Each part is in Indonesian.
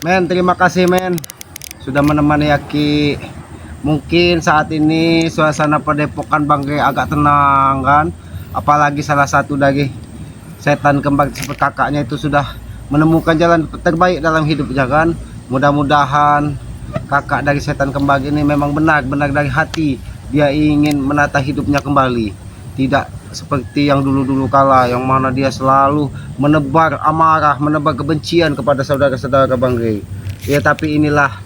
Men, terima kasih men sudah menemani Aki. Mungkin saat ini suasana Padepokan Banggai agak tenang kan. Apalagi salah satu dari setan kembar seperti kakaknya itu sudah menemukan jalan terbaik dalam hidupnya kan. Mudah-mudahan kakak dari setan kembar ini memang benar-benar dari hati dia ingin menata hidupnya kembali. Tidak seperti yang dulu-dulu kala yang mana dia selalu menebar amarah, menebar kebencian kepada saudara-saudara Banggai. Ya tapi inilah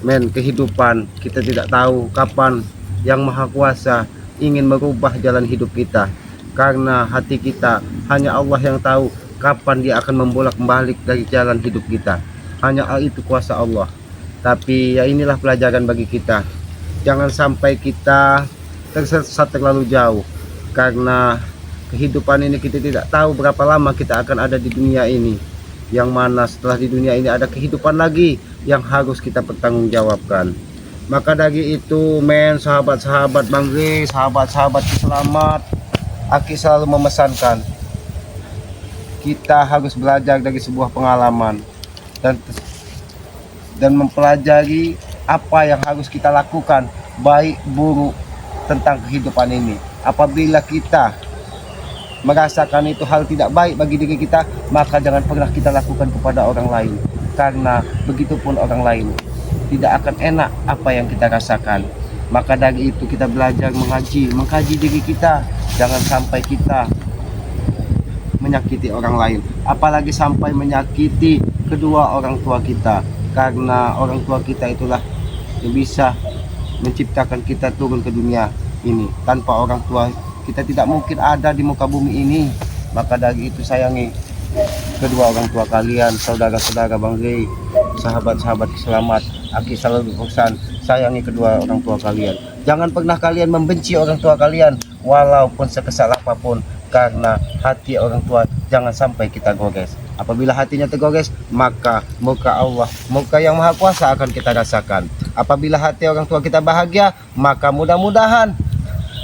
men kehidupan. Kita tidak tahu kapan yang Maha Kuasa ingin merubah jalan hidup kita. Karena hati kita hanya Allah yang tahu kapan dia akan membolak-balik dari jalan hidup kita. Hanya itu kuasa Allah. Tapi ya inilah pelajaran bagi kita. Jangan sampai kita tersesat terlalu jauh, karena kehidupan ini kita tidak tahu berapa lama kita akan ada di dunia ini, yang mana setelah di dunia ini ada kehidupan lagi yang harus kita pertanggungjawabkan. Maka dari itu men, sahabat-sahabat Banggai, sahabat-sahabat selamat, Aki selalu memesankan kita harus belajar dari sebuah pengalaman dan mempelajari apa yang harus kita lakukan baik buruk tentang kehidupan ini. Apabila kita merasakan itu hal tidak baik bagi diri kita, maka jangan pernah kita lakukan kepada orang lain, karena begitupun orang lain tidak akan enak apa yang kita rasakan. Maka dari itu kita belajar mengkaji diri kita. Jangan sampai kita menyakiti orang lain, apalagi sampai menyakiti kedua orang tua kita, karena orang tua kita itulah yang bisa menciptakan kita turun ke dunia ini. Tanpa orang tua kita tidak mungkin ada di muka bumi ini. Maka dari itu sayangi kedua orang tua kalian, saudara-saudara Banggai, sahabat-sahabat selamat. Aki selalu berpesan, sayangi kedua orang tua kalian. Jangan pernah kalian membenci orang tua kalian walaupun sekesal apapun, karena hati orang tua jangan sampai kita gores. Apabila hatinya tergores, maka muka Allah, muka yang Maha Kuasa akan kita rasakan. Apabila hati orang tua kita bahagia, maka mudah-mudahan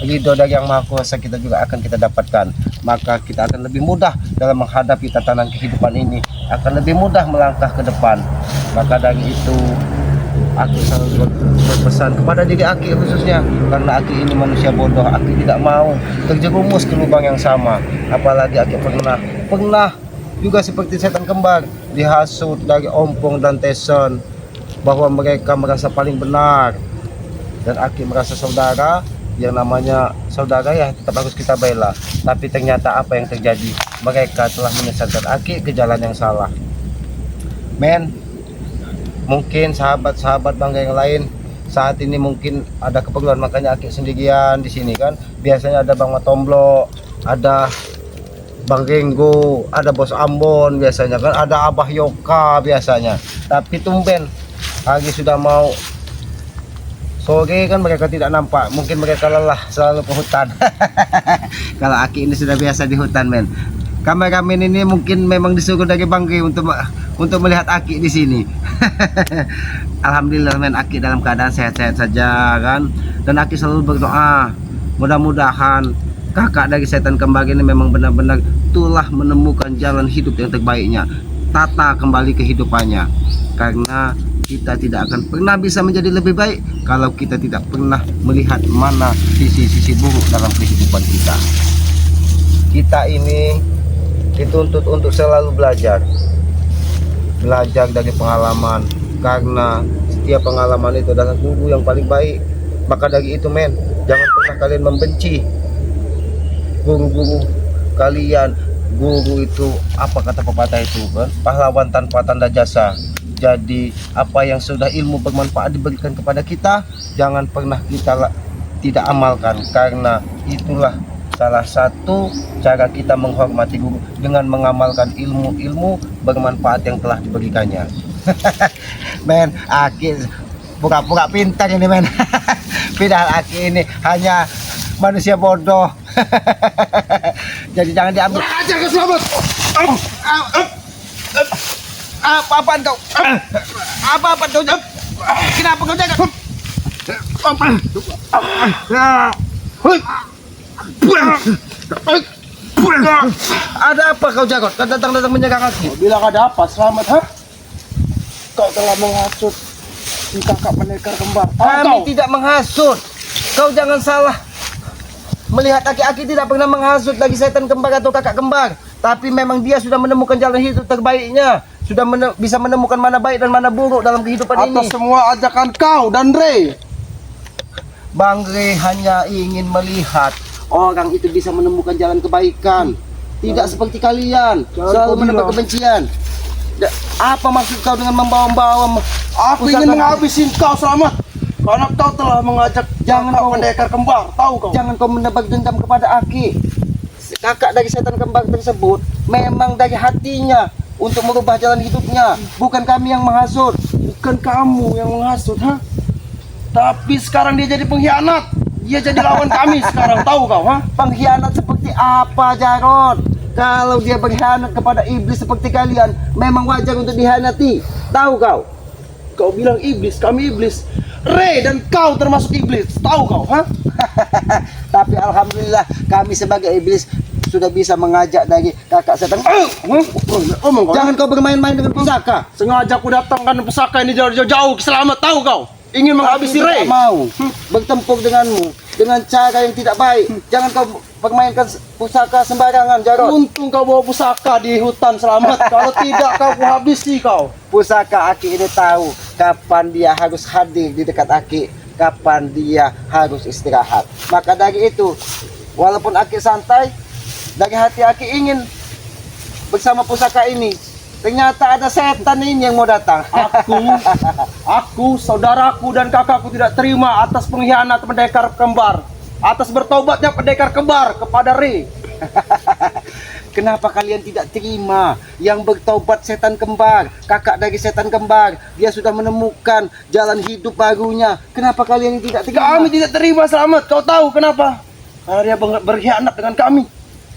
ridho dari yang Maha Kuasa kita juga akan kita dapatkan. Maka kita akan lebih mudah dalam menghadapi tatanan kehidupan ini, akan lebih mudah melangkah ke depan. Maka dari itu Aki selalu berpesan kepada diri Aki khususnya, karena Aki ini manusia bodoh. Aki tidak mau terjerumus ke lubang yang sama. Apalagi Aki pernah juga seperti setan kembar, dihasut dari Ompong dan Teson bahwa mereka merasa paling benar, dan Aki merasa saudara. Yang namanya saudara ya tetap harus kita bela. Tapi ternyata apa yang terjadi, mereka telah menyesatkan Aki ke jalan yang salah. Men, mungkin sahabat-sahabat Banggai yang lain saat ini mungkin ada keperluan, makanya Aki sendirian di sini kan. Biasanya ada Bang Matomblo, ada Bang Renggo, ada Bos Ambon biasanya kan, ada Abah Yoka biasanya. Tapi tumben hari sudah mau sore kan mereka tidak nampak. Mungkin mereka lelah selalu ke hutan. Kalau Aki ini sudah biasa di hutan men. Kameramen ini mungkin memang disuruh dari Banggai untuk melihat Aki di sini. Alhamdulillah men, Aki dalam keadaan sehat-sehat saja kan. Dan Aki selalu berdoa, mudah-mudahan kakak dari setan kembar ini memang benar-benar telah menemukan jalan hidup yang terbaiknya, tata kembali kehidupannya. Karena kita tidak akan pernah bisa menjadi lebih baik kalau kita tidak pernah melihat mana sisi-sisi buruk dalam kehidupan kita. Kita ini dituntut untuk selalu belajar dari pengalaman, karena setiap pengalaman itu adalah guru yang paling baik. Maka dari itu men, jangan pernah kalian membenci guru-guru kalian. Guru itu apa kata pepatah itu kan, pahlawan tanpa tanda jasa. Jadi apa yang sudah ilmu bermanfaat diberikan kepada kita, jangan pernah kita tidak amalkan, karena itulah salah satu cara kita menghormati guru, dengan mengamalkan ilmu-ilmu bermanfaat yang telah diberikannya. Men, Aki pura-pura pintar ini men. Padahal Aki ini hanya manusia bodoh. Jadi jangan diambil. Ajar kau selamat. Apa-apaan kau? Apa-apaan kau? Kenapa kau jaga? Ada apa kau jagot? Kau datang-datang menyerang Aki. Bilang ada apa? Selamat, ha? kau telah menghasut si kakak pendekar kembar. Kami tidak menghasut. Kau jangan salah melihat aki-aki tidak pernah menghasut lagi setan kembar atau kakak kembar. Tapi memang dia sudah menemukan jalan hidup terbaiknya. Sudah bisa menemukan mana baik dan mana buruk dalam kehidupan ini. Atas semua ajakan kau dan Ray. Bang Ray hanya ingin melihat orang itu bisa menemukan jalan kebaikan. Tidak seperti kalian selalu menebar kebencian. Apa maksud kau dengan membawa-bawa? Aku ingin menghabisin kau Selamat. Karena kau telah mengajak kakak pendekar kembar. Tahu kau? Jangan kau menebar dendam kepada Aki. Kakak dari setan kembar tersebut memang dari hatinya untuk merubah jalan hidupnya. Bukan kami yang menghasut. Bukan kamu yang menghasut, ha? Tapi sekarang dia jadi pengkhianat. Dia jadi lawan kami sekarang, tahu kau, ha? Pengkhianat seperti apa, Jarod? Kalau dia berkhianat kepada iblis seperti kalian, memang wajar untuk dihianati. Tahu kau? Kau bilang iblis, kami iblis. Ray dan kau termasuk iblis, tahu kau, ha? Tapi alhamdulillah kami sebagai iblis sudah bisa mengajak dari kakak setan. Jangan kau bermain-main dengan pusaka. Sengaja aku datangkan pusaka ini jauh-jauh Selamat, tahu kau? Ingin menghabisi Ray. Mau bertempur denganmu dengan cara yang tidak baik. Jangan kau permainkan pusaka sembarangan, Jarod. Untung kau bawa pusaka di hutan Selamat. Kalau tidak kau habisi kau. Pusaka Aki ini tahu kapan dia harus hadir di dekat Aki, kapan dia harus istirahat. Maka dari itu, walaupun Aki santai, dari hati Aki ingin bersama pusaka ini. Ternyata ada setan ini yang mau datang. Aku, saudaraku dan kakakku tidak terima atas pengkhianat pendekar kembar, atas bertobatnya pendekar kembar kepada Ray. Kenapa kalian tidak terima yang bertobat setan kembar, kakak dari setan kembar? Dia sudah menemukan jalan hidup barunya. Kenapa kalian tidak terima? Kami tidak terima Selamat. Kau tahu kenapa? Karena dia berkhianat dengan kami.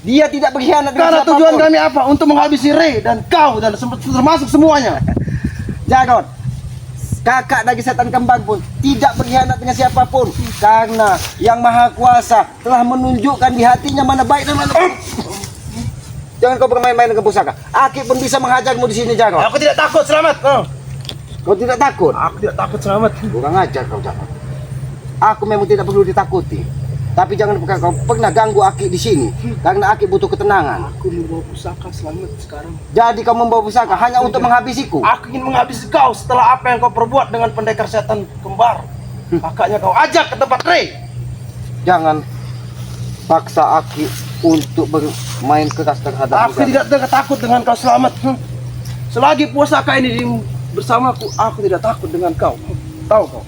Dia tidak berkhianat dengan Karena siapapun. tujuan kami apa? Untuk menghabisi Ray dan kau dan termasuk semuanya. Jarod, kakak dari setan kembar pun tidak berkhianat dengan siapapun. Karena yang maha kuasa telah menunjukkan di hatinya mana baik dan mana buruk. Jangan kau bermain-main dengan pusaka. Aki pun bisa menghajarmu di sini, Jarod. Aku tidak takut Selamat. Kau tidak takut? Aku tidak takut Selamat. Kurang ajar kau, Jarod. Aku memang tidak perlu ditakuti. Tapi jangan kau pernah ganggu Aki di sini, karena Aki butuh ketenangan. Aku membawa pusaka Selamat sekarang. Jadi kau membawa pusaka hanya untuk menghabisiku. Aku ingin menghabisi kau setelah apa yang kau perbuat dengan pendekar setan kembar. Kakaknya kau ajak ke tempat Ray. Jangan paksa Aki untuk bermain keras terhadap Aku tidak takut dengan kau Selamat. Selagi pusaka ini bersamaku, aku tidak takut dengan kau. Tahu kau?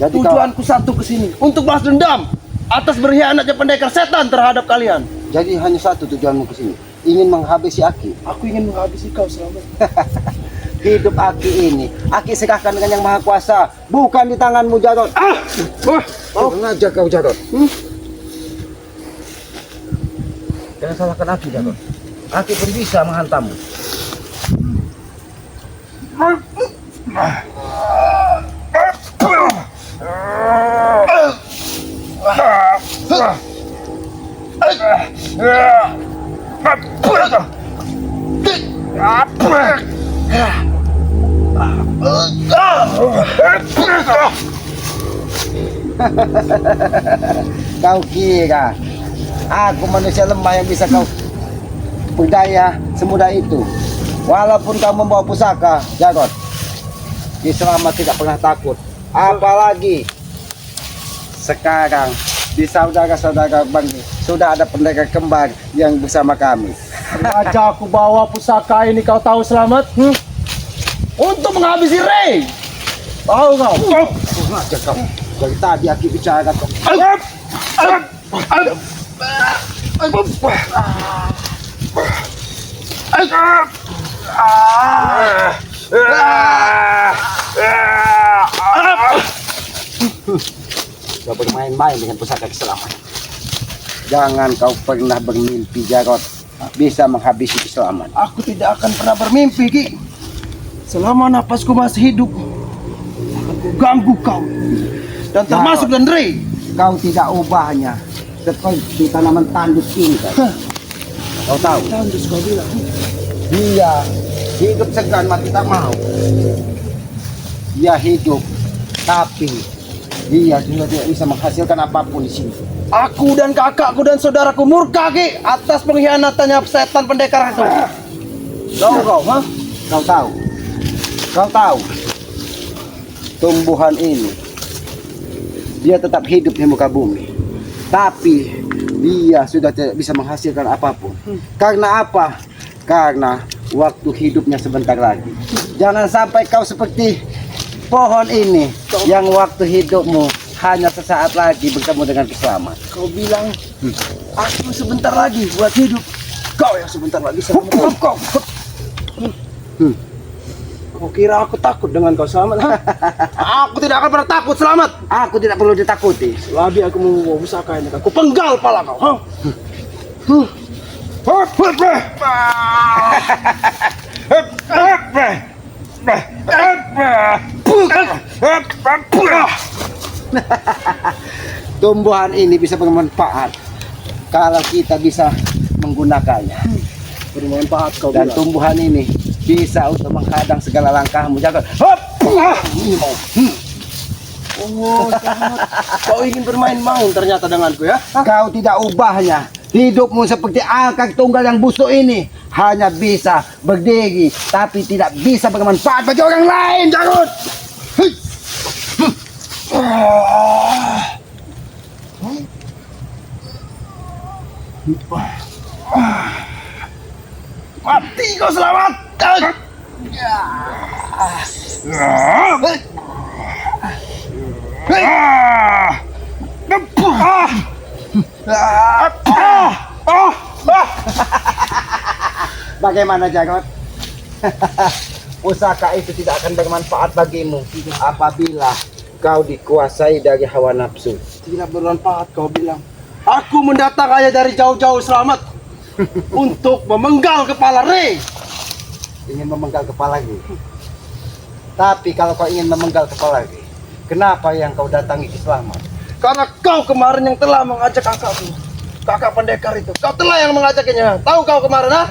Jadi Tujuanku satu ke sini untuk balas dendam atas berkhianatnya pendekar setan terhadap kalian. Jadi hanya satu tujuanmu ke sini, ingin menghabisi Aki. Aku ingin menghabisi kau Selamat. Hidup Aki ini, Aki serahkan dengan yang maha kuasa, bukan di tanganmu, Jarod. Kurang ajar kau, Jarod. Jangan salahkan Aki, Jarod. Aki pun bisa menghantammu. Kau kira aku manusia lemah yang bisa kau berdaya semudah itu? Walaupun kau membawa pusaka, Jarod, Ki Selamat tidak pernah takut. Apalagi sekarang di saudara-saudara Bang sudah ada pendekar kembar yang bersama kami. Sengaja aku bawa pusaka ini, kau tahu Selamat? Untuk menghabisi Ray. Tahu kau? Kurang ajar kau. Dari tadi Aki bicara kau. Kau bermain-main dengan pusaka keselamatan. Jangan kau pernah bermimpi, Jarod, bisa menghabisi keselamatan. Aku tidak akan pernah bermimpi, Ki. Selama napasku masih hidup, akan ku ganggu kau. Dan termasuk dan Ray. Kau tidak ubahnya seperti tanaman tandus ini, kan? Kau tahu? Tandus kau bilang. Dia hidup segan mati tak mau. Dia hidup, tapi dia juga tidak bisa menghasilkan apapun di sini. Aku dan kakakku dan saudaraku murka Ki atas pengkhianatannya setan pendekar itu. Tahu kau, ha? Kau tahu, tumbuhan ini dia tetap hidup di muka bumi, tapi dia sudah tidak bisa menghasilkan apapun. Karena apa? Karena waktu hidupnya sebentar lagi. Jangan sampai kau seperti pohon ini yang waktu hidupmu hanya sesaat lagi bertemu dengan keselamatan. Kau bilang aku sebentar lagi buat hidup. Kau yang sebentar lagi selamat. Kau kira aku takut dengan kau selamat? Ha? Aku tidak akan pernah takut selamat. Aku tidak perlu ditakuti. Selagi aku membawa pusaka ini, aku penggal pala kau. Ha? Tumbuhan ini bisa bermanfaat kalau kita bisa menggunakannya. Bermanfaat kau Dan bilang. tumbuhan ini bisa untuk menghadang segala langkahmu. Jangan. Oh, selamat. Kau ingin bermain-main ternyata denganku ya? Kau tidak ubahnya. Hidupmu seperti angkat tunggal yang busuk ini hanya bisa berdiri, tapi tidak bisa bermanfaat bagi orang lain. Jarut. Mati kau selamat. Bagaimana Jarot? Pusaka itu tidak akan bermanfaat bagimu apabila kau dikuasai dari hawa nafsu. Tidak bermanfaat kau bilang. Aku mendatang hanya dari jauh-jauh selamat untuk memenggal kepala Rey. Ingin memenggal kepalaku. Tapi kalau kau ingin memenggal kepalaku, kenapa yang kau datangi Selamat? Karena kau kemarin yang telah mengajak kakakku, kakak pendekar itu. Kau telah yang mengajaknya. Tahu kau kemarin, ha?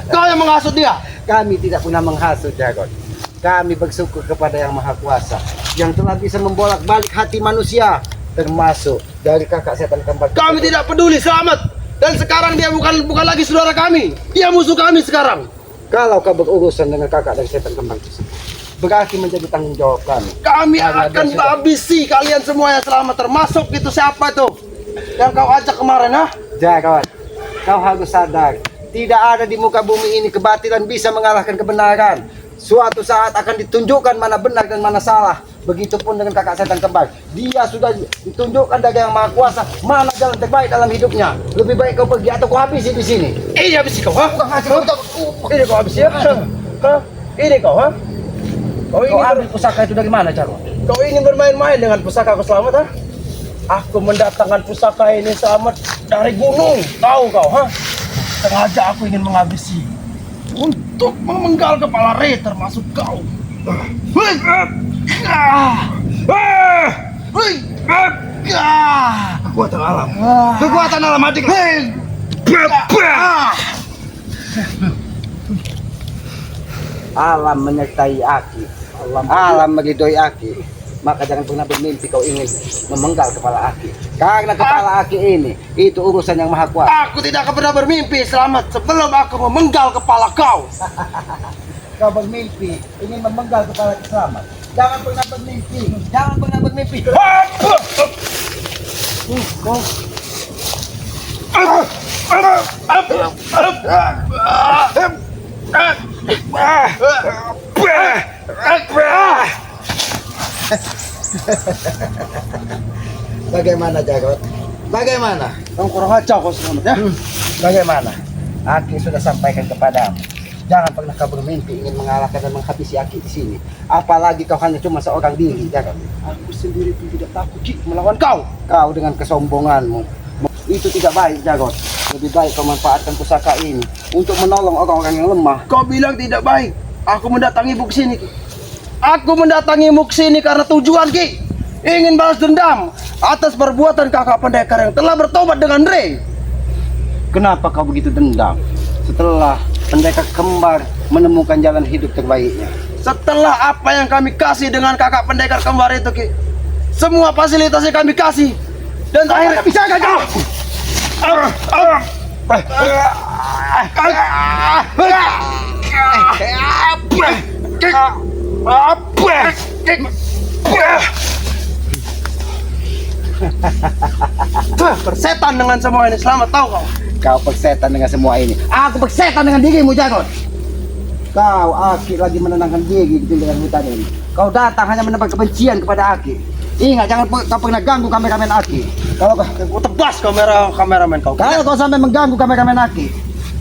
Kau yang menghasut dia. Kami tidak pernah menghasut, Jarot. Kami bersyukur kepada Yang Maha Kuasa yang telah bisa membolak-balik hati manusia, termasuk dari kakak setan kembar. Kami tidak peduli selamat. Dan sekarang dia bukan lagi saudara kami. Dia musuh kami sekarang. Kalau kau berurusan dengan kakak dari setan kembar tersebut, berarti menjadi tanggung jawab kami. Kami Karena akan dia sudah- habisi kalian semua yang selamat. Termasuk itu siapa itu yang kau ajak kemarin, ha? Jarot, kau harus sadar, tidak ada di muka bumi ini kebatilan bisa mengalahkan kebenaran. Suatu saat akan ditunjukkan mana benar dan mana salah. Begitupun dengan kakak setan kembar. Dia sudah ditunjukkan dari Yang Maha Kuasa mana jalan terbaik dalam hidupnya. Lebih baik kau pergi atau kau habisi di sini. Ini habisi kau, ha? Ini kau habisi, ya? Ha? Ini kau, ha? Kau Kau ingin, ambil pusaka itu dari mana, Jarot? kau ingin bermain-main dengan pusaka kau selamat, ha? Aku mendatangkan pusaka ini selamat dari gunung. Tahu kau, ha? Sengaja aku ingin menghabisi untuk memenggal kepala Rey termasuk kau. Kekuatan alam. Kekuatan alam adik. Alam menyertai Aki. Alam meridhoi Aki. Maka jangan pernah bermimpi kau ingin memenggal kepala Aki. Karena kepala Aki ini itu urusan Yang Maha Kuasa. Aku tidak akan pernah bermimpi selamat sebelum aku memenggal kepala kau. Kau bermimpi ingin memenggal kepala Selamat. Jangan pernah bermimpi. Jangan pernah bermimpi. Bagaimana Jarot? Bagaimana? Kau kurang ajar kau selamat, ya. Bagaimana? Aki sudah sampaikan kepadamu. Jangan pernah kau bermimpi ingin mengalahkan dan menghabisi Aki di sini. Apalagi kau hanya cuma seorang diri, Jarot. Aku sendiri pun tidak takut Ki, melawan kau. Kau dengan kesombonganmu itu tidak baik, Jarot. Lebih baik kau manfaatkan pusaka ini untuk menolong orang-orang yang lemah. Kau bilang tidak baik. Aku mendatangimu ke sini, Ki. Aku mendatangimu ke sini karena tujuan, Ki. Ingin balas dendam atas perbuatan kakak pendekar yang telah bertobat dengan Rey. Kenapa kau begitu dendam? setelah pendekar kembar menemukan jalan hidup terbaiknya. Setelah apa yang kami kasih dengan kakak pendekar kembar itu, Ki, semua fasilitas yang kami kasih, dan akhirnya bisa gagal. Persetan dengan semua ini. Selamat tahu kau. Kau persetan dengan semua ini. Aku persetan dengan dirimu, Jarod. Kau Aki lagi menenangkan diri di pinggiran hutan ini. Kau datang hanya menebar kebencian kepada Aki. Ingat, jangan kau pernah ganggu kameramen Aki. Kalau Kau tebas kameramen kau. kau sampai mengganggu kameramen Aki,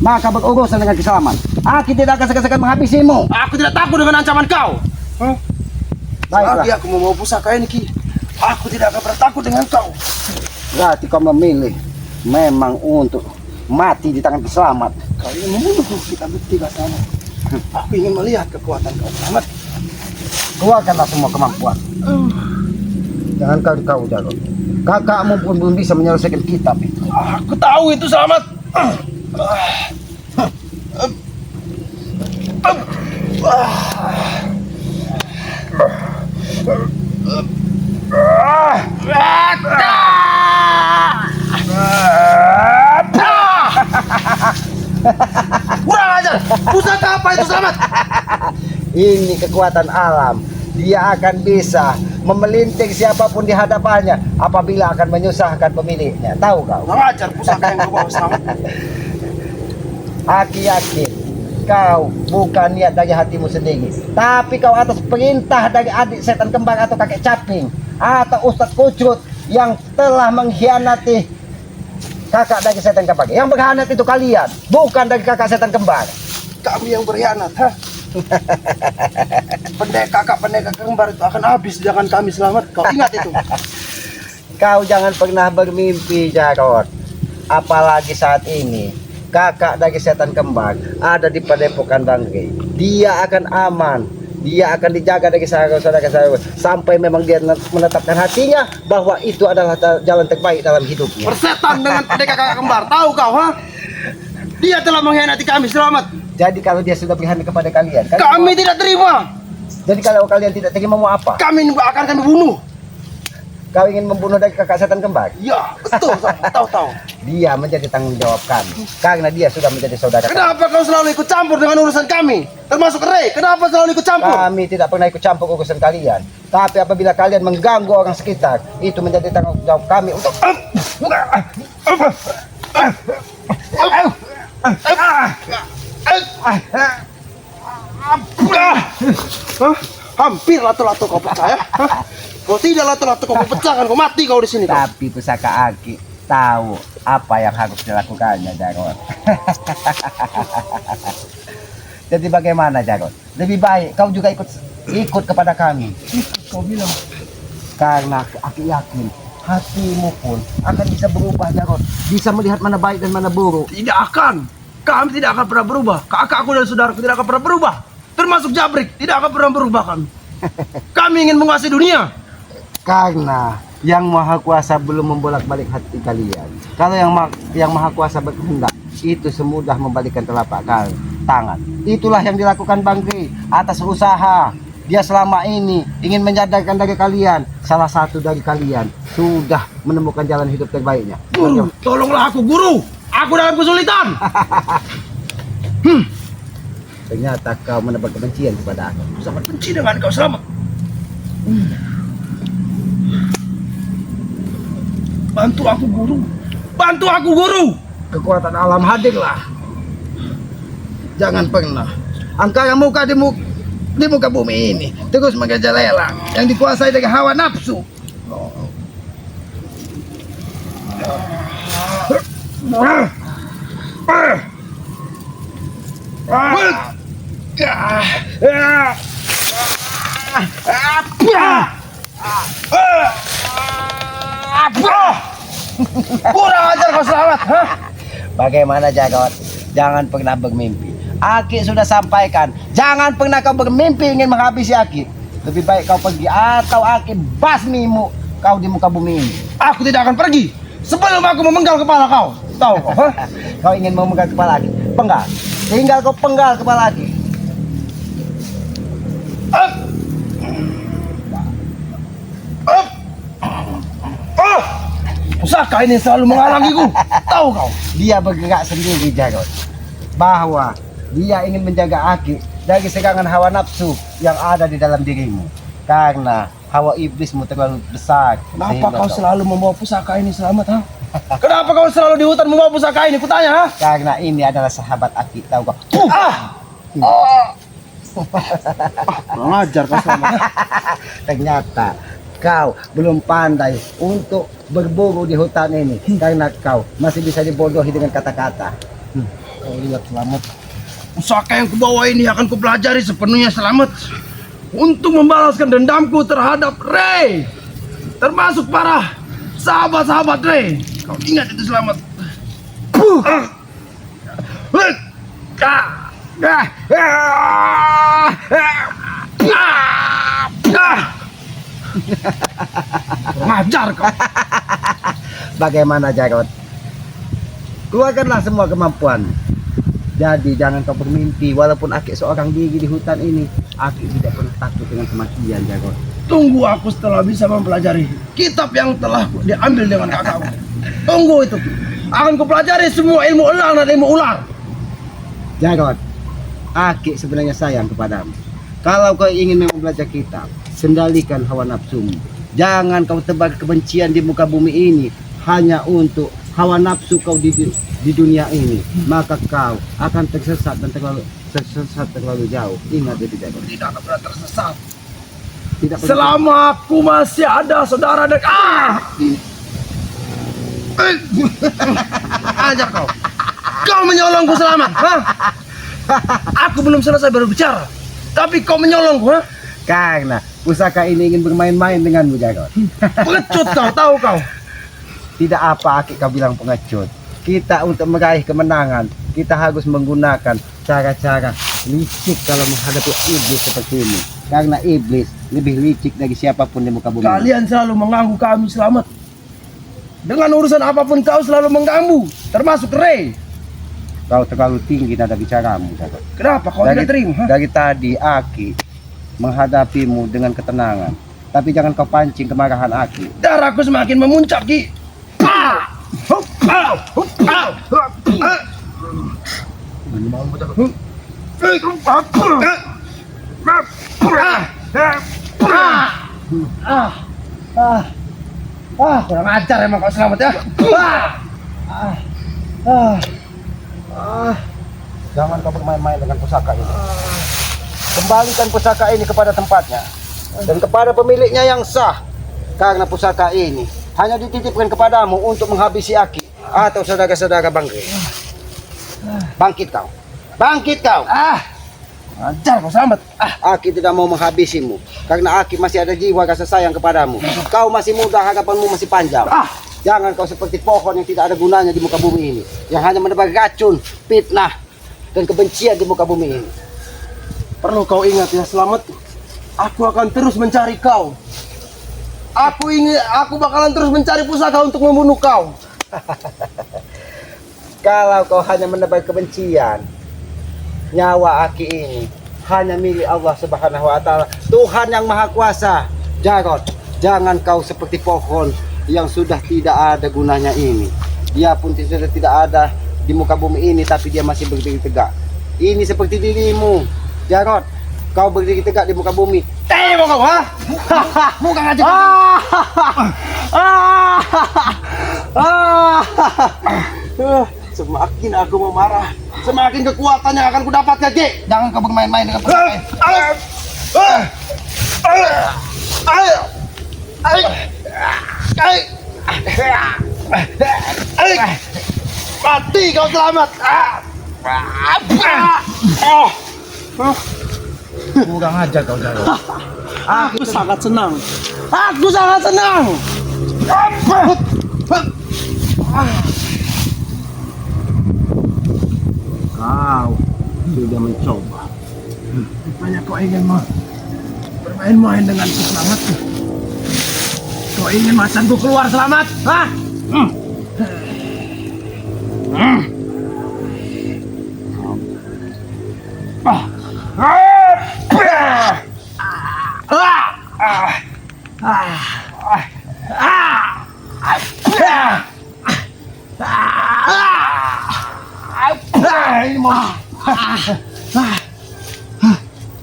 maka berurusan dengan kesalaman. Aki tidak akan segan-segan menghabisimu. Aku tidak takut dengan ancaman kau. Baiklah. Selagi aku membawa pusaka ini, Ki, aku tidak akan pernah takut dengan kau. Berarti kau memilih memang untuk mati di tangan peselamat. Kau ingin membunuhku, kita bertiga sama. Aku ingin melihat kekuatan kau, Selamat. Keluarkanlah semua kemampuan. Jangan kau Jarod. Kakakmu pun belum bisa menyelesaikan kitab itu. Aku tahu itu, Selamat. Kurang ajar. Pusaka apa itu, Selamat? Ini kekuatan alam. Dia akan bisa memelinting siapapun di hadapannya apabila akan menyusahkan pemiliknya. Tahu kau? Kurang ajar pusaka yang kau bawa, Selamat. Aki yakin kau bukan niat dari hatimu sendiri, tapi kau atas perintah dari adik setan kembar atau kakek caping atau Ustadz Kucut yang telah mengkhianati kakak dari setan kembar. Yang berkhianat itu kalian, bukan dari kakak setan kembar. Kami yang berkhianat, ha? Kakak pendekar kembar itu akan habis dengan kami, Selamat. Kau ingat itu? Kau jangan pernah bermimpi, Jarod. Apalagi saat ini kakak dari setan kembar ada di padepokan Bangke. Dia akan aman. Dia akan dijaga dari saudara-saudara sampai memang dia menetapkan hatinya bahwa itu adalah jalan terbaik dalam hidupnya. Persetan dengan pendekar kakak kembar. Tahu kau, ha? Dia telah mengkhianati kami, Selamat. Jadi kalau dia sudah berkhianat kepada kalian, Kami tidak terima. jadi kalau kalian tidak terima mau apa? Kami akan kami bunuh. Kau ingin membunuh dari kakak setan kembar? Ya, betul, Selamat. Tahu. Dia menjadi tanggung jawab kami karena dia sudah menjadi saudara kami. Kenapa kau selalu ikut campur dengan urusan kami? Termasuk Rey, kenapa selalu ikut campur? Kami tidak pernah ikut campur urusan kalian. Tapi apabila kalian mengganggu orang sekitar, itu menjadi tanggung jawab kami untuk Hampir lato-lato kau pecah, ya? Kau tidak lato-lato kau pecahkan, kau mati kau di sini. Kau. Tapi pusaka Aki tahu apa yang harus dilakukannya, Jarod. Jadi bagaimana, Jarod? Lebih baik kau juga ikut kepada kami. Kau bilang Karena Aki yakin hatimu pun akan bisa berubah, Jarod. Bisa melihat mana baik dan mana buruk. tidak akan. Kami tidak akan pernah berubah. Kakakku dan saudaraku tidak akan pernah berubah. Termasuk Jabrik tidak akan pernah berubah kami. Kami ingin menguasai dunia. Karena yang maha kuasa belum membolak-balik hati kalian. Kalau yang maha kuasa berkehendak, itu semudah membalikkan telapak tangan. Itulah yang dilakukan Bang Kri atas usaha. Dia selama ini ingin menyadarkan dari kalian. Salah satu dari kalian sudah menemukan jalan hidup terbaiknya. Guru, tolonglah aku, Guru. Aku dalam kesulitan. Ternyata kau menebar kebencian kepada aku. Sangat benci dengan kau, Selamat. Bantu aku, Guru. Bantu aku, Guru. Kekuatan alam hadirlah. Jangan pernah angkara muka di muka bumi ini terus mengejala yang dikuasai dengan hawa nafsu. Kurang ajar kau, Selamat. Hah? Bagaimana, Jarod? Jangan pernah bermimpi. Aki sudah sampaikan, jangan pernah kau bermimpi ingin menghabisi Aki. Lebih baik kau pergi atau Aki basmimu kau di muka bumi ini. Aku tidak akan pergi sebelum aku memenggal kepala kau. Tahu kau? Hah? Kau ingin memenggal kepala Aki? Penggal. Tinggal kau penggal kepala Aki. Up. Up. Ah. Pusaka ini selalu menghalangiku. Tahu kau? Dia bergerak sendiri, Jarot. Bahwa dia ingin menjaga Aki dari serangan hawa nafsu yang ada di dalam dirimu. Karena hawa iblismu terlalu besar. Kenapa sehingga kau selalu membawa pusaka ini selamat, ha? Kenapa kau selalu di hutan membawa pusaka ini? Kutanya, ha? Karena ini adalah sahabat Aki, tahu kau? Ah! Oh! Kurang ajar kau selamat. Ternyata kau belum pandai untuk berburu di hutan ini karena kau masih bisa dibodohi dengan kata-kata. Kau lihat selamat. Pusaka yang kubawa ini akan kupelajari sepenuhnya selamat untuk membalaskan dendamku terhadap Ray, termasuk para sahabat-sahabat Ray. Kau ingat itu selamat. Ngajar kau. Bagaimana Jarot? Keluarkanlah semua kemampuan. Jadi jangan kau bermimpi walaupun Aki seorang diri di hutan ini. Aki tidak pernah takut dengan kematian, Jarot. Tunggu aku setelah bisa mempelajari kitab yang telah diambil dengan kakakku. Tunggu itu. Akan kupelajari semua ilmu elang dan ilmu ular. Jarot, Aki sebenarnya sayang kepadamu. Kalau kau ingin memang belajar kitab, kendalikan hawa nafsumu. Jangan kau tebar kebencian di muka bumi ini hanya untuk hawa nafsu kau di dunia ini. Maka kau akan tersesat dan terlalu jauh. Ingat itu, Jarot. Tidak akan pernah tersesat. Tidak pernah. Selama aku masih ada saudara dan ajar kau. Kau menyolongku selamat, ha? Aku belum selesai berbicara, tapi kau menyolongku, ha? Karena pusaka ini ingin bermain-main denganmu, Jarot. Pengecut kau, tahu kau? Tidak apa Aki kau bilang pengecut. Kita untuk meraih kemenangan, kita harus menggunakan cara-cara licik kalau menghadapi iblis seperti ini. Karena iblis lebih licik dari siapapun di muka bumi. Kalian selalu mengganggu kami selamat. Dengan urusan apapun kau selalu mengganggu, termasuk Ray. Kau terlalu tinggi nada bicaramu, Jarot. Kenapa kau tidak terima? Ha? Dari tadi Aki menghadapimu dengan ketenangan. Tapi jangan kau pancing kemarahan Aki. Darahku semakin memuncak, Ki. Kurang ajar emang kau selamat ya. Jangan kau bermain-main dengan pusaka ini. Kembalikan pusaka ini kepada tempatnya dan kepada pemiliknya yang sah. Karena pusaka ini hanya dititipkan kepadamu untuk menghabisi Aki atau saudara-saudara Bangre. Bangkit kau. Bangkit kau. Ajar kau selamat. Aki tidak mau menghabisimu karena Aki masih ada jiwa rasa sayang kepadamu. Kau masih muda, harapanmu masih panjang. Jangan kau seperti pohon yang tidak ada gunanya di muka bumi ini, yang hanya menebar racun, fitnah, dan kebencian di muka bumi ini. Perlu kau ingat ya selamat. Aku akan terus mencari kau. Aku bakalan terus mencari pusaka untuk membunuh kau. Kalau kau hanya menebar kebencian, nyawa Aki ini hanya milik Allah Subhanahu wa Ta'ala, Tuhan yang Maha Kuasa. Jarot, jangan kau seperti pohon yang sudah tidak ada gunanya ini. Dia pun sudah tidak ada di muka bumi ini, tapi dia masih berdiri tegak. Ini seperti dirimu, Jarot. Kau berdiri tegak di muka bumi. Tembok kau, ha? Bukan aja. Semakin aku memarah, semakin kekuatan yang akan kudapatkan, Ki. Jangan kau bermain-main dengan pusaka ini. Mati kau selamat. Kurang ajar kau, Jarot. Aku sangat senang. Aku sangat senang. Kau sudah mencoba. Rupanya kau ingin bermain-main denganku selamat. Kau ingin macanku keluar selamat, ha?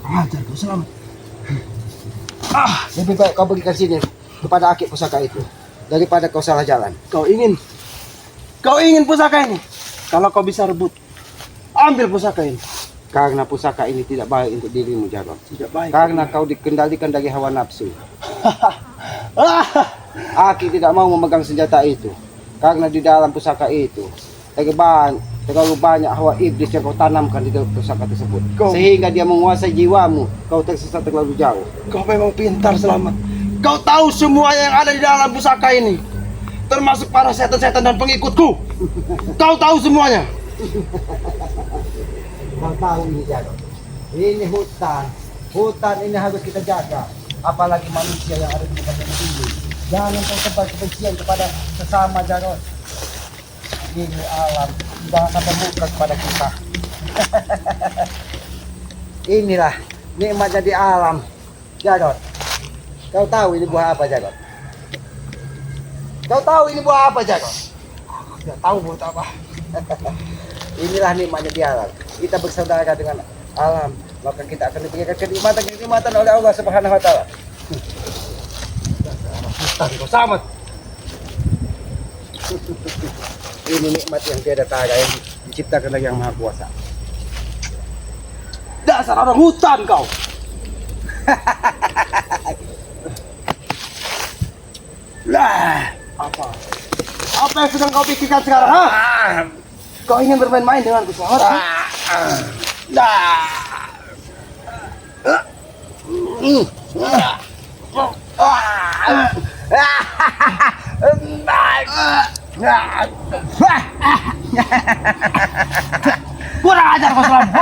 Ajar kau selamat. Lebih baik kau bagikan sini kepada Aki pusaka itu daripada kau salah jalan. Kau ingin pusaka ini. Kalau kau bisa rebut, ambil pusaka ini. Karena pusaka ini tidak baik untuk dirimu, Jarod. Tidak baik. Karena kau dikendalikan dari hawa nafsu. Aki tidak mau memegang senjata itu. Karena di dalam pusaka itu terlalu banyak hawa iblis yang kau tanamkan di dalam pusaka tersebut. Sehingga dia menguasai jiwamu. Kau tersesat terlalu jauh. Kau memang pintar, Selamat. Kau tahu semua yang ada di dalam pusaka ini. Termasuk para setan-setan dan pengikutku. Kau tahu semuanya. Kau tahu ini, Jarod. Ini hutan. Hutan ini harus kita jaga. Apalagi manusia yang ada di hutan ini. Jangan kau sebar kebencian kepada sesama, Jarod. Ini alam jangan sampai muka kepada kita. Inilah nikmatnya di alam, Jarod. Kau tahu ini buah apa, Jarod? Kau tahu ini buah apa, Jarod? Tidak tahu buat apa. Inilah nikmatnya di alam. Kita bersaudara dengan alam, maka kita akan diberikan kenikmatan oleh Allah Subhanahu wa taala. Kau selamat. Ini nikmat yang tiada tara yang diciptakan oleh Yang Maha Kuasa. Dasar orang hutan kau. Lah, apa yang sedang kau pikirkan sekarang, ha? Kau ingin bermain-main denganku, Selamat? Kurang ajar kau, Selamat.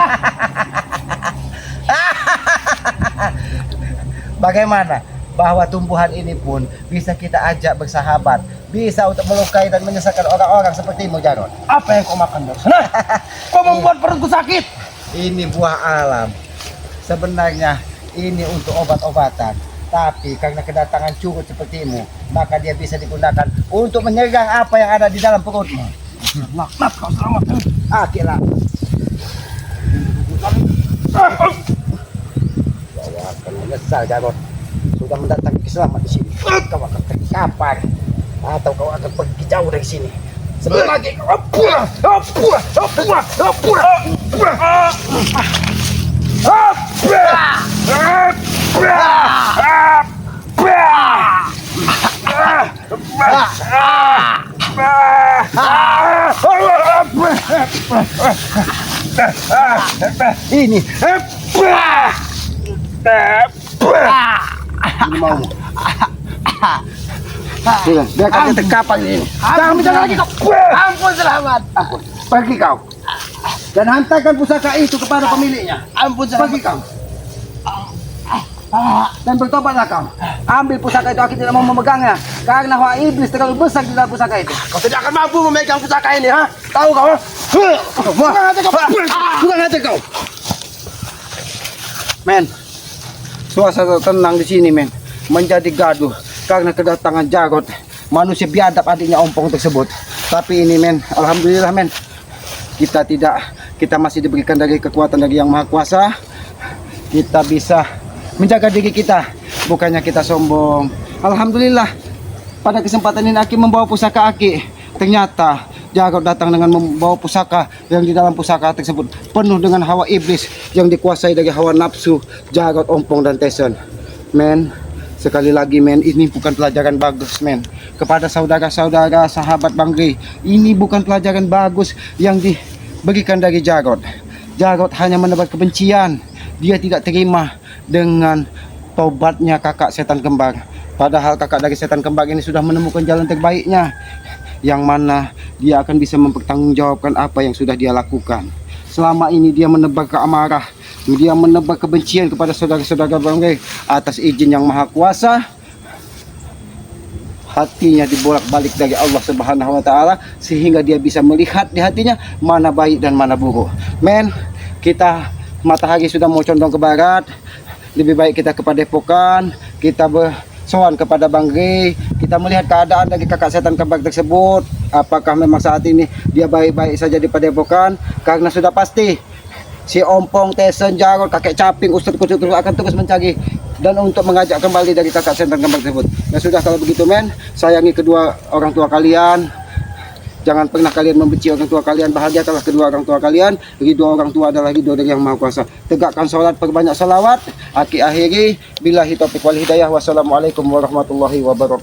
Bagaimana? Bahwa tumbuhan ini pun bisa kita ajak bersahabat, bisa untuk melukai dan menyesatkan orang-orang sepertimu, Jarod. Apa yang kau makan dari sana? Kau membuat perutku sakit. Ini buah alam. Sebenarnya ini untuk obat-obatan. Tapi karena kedatangan curut sepertimu, maka dia bisa digunakan untuk menyerang apa yang ada di dalam perutmu. Laknat kau, Selamat. Akilah. Bahwa akan menyesal, Jarod. Sudah mendatangi keselamat di sini. Kau akan terkapar atau kau akan pergi jauh dari sini. Sebelum lagi. Ini. Ini mau. Sudah, biarkan dia terkapar ini. Jangan bicara lagi kau. Ampun, Selamat. Ampun. Pergi kau. Dan hantarkan pusaka itu kepada pemiliknya. Ampun, Selamat. Pergi kau. Dan bertobatlah kau. Ambil pusaka itu, aku tidak mau memegangnya. Karena hawa iblis terlalu besar di dalam pusaka itu. Kau tidak akan mampu memegang pusaka ini, ha? Tahu kau? Kurang aja kau. Kurang aja kau. Men, suasana tenang di sini, men. Menjadi gaduh karena kedatangan Jarod, manusia biadab adiknya Ompong tersebut. Tapi ini, men, alhamdulillah, men. Kita masih diberikan dari kekuatan dari Yang Maha Kuasa. Kita bisa menjaga diri kita, bukannya kita sombong. Alhamdulillah, pada kesempatan ini Aki membawa pusaka Aki. Ternyata Jarod datang dengan membawa pusaka yang di dalam pusaka tersebut penuh dengan hawa iblis yang dikuasai dari hawa nafsu Jarod, Ompong, dan Tesen. Men, sekali lagi, men, ini bukan pelajaran bagus, men. Kepada saudara-saudara, sahabat Bang Rey, ini bukan pelajaran bagus yang diberikan dari Jarod. Jarod hanya menebar kebencian. Dia tidak terima dengan tobatnya kakak setan kembar. Padahal kakak dari setan kembar ini sudah menemukan jalan terbaiknya, yang mana dia akan bisa mempertanggungjawabkan apa yang sudah dia lakukan. Selama ini dia menebar keamarah, dia menebar kebencian kepada saudara-saudara Bang Rey. Atas izin Yang Maha Kuasa, hatinya dibolak-balik dari Allah Subhanahu wa taala, sehingga dia bisa melihat di hatinya mana baik dan mana buruk. Men, kita matahari sudah mau condong ke barat. Lebih baik kita ke Padepokan, kita bersowan kepada Bang Rey, kita melihat keadaan dari kakak setan kembar tersebut. Apakah memang saat ini dia baik-baik saja di Padepokan? Karena sudah pasti si Ompong, Tesen, Jarod, kakek Caping, Ustadz Kucuk akan terus mencari dan untuk mengajak kembali dari kakak sentang gambar tersebut. Ya sudah, kalau begitu men, sayangi kedua orang tua kalian. Jangan pernah kalian membenci orang tua kalian, bahagiakanlah kedua orang tua kalian. Ridho orang tua adalah ridho dari Yang Maha Kuasa. Tegakkan sholat, perbanyak salawat. Aki akhiri, billahi taufiq wal hidayah. Wassalamualaikum warahmatullahi wabarakatuh.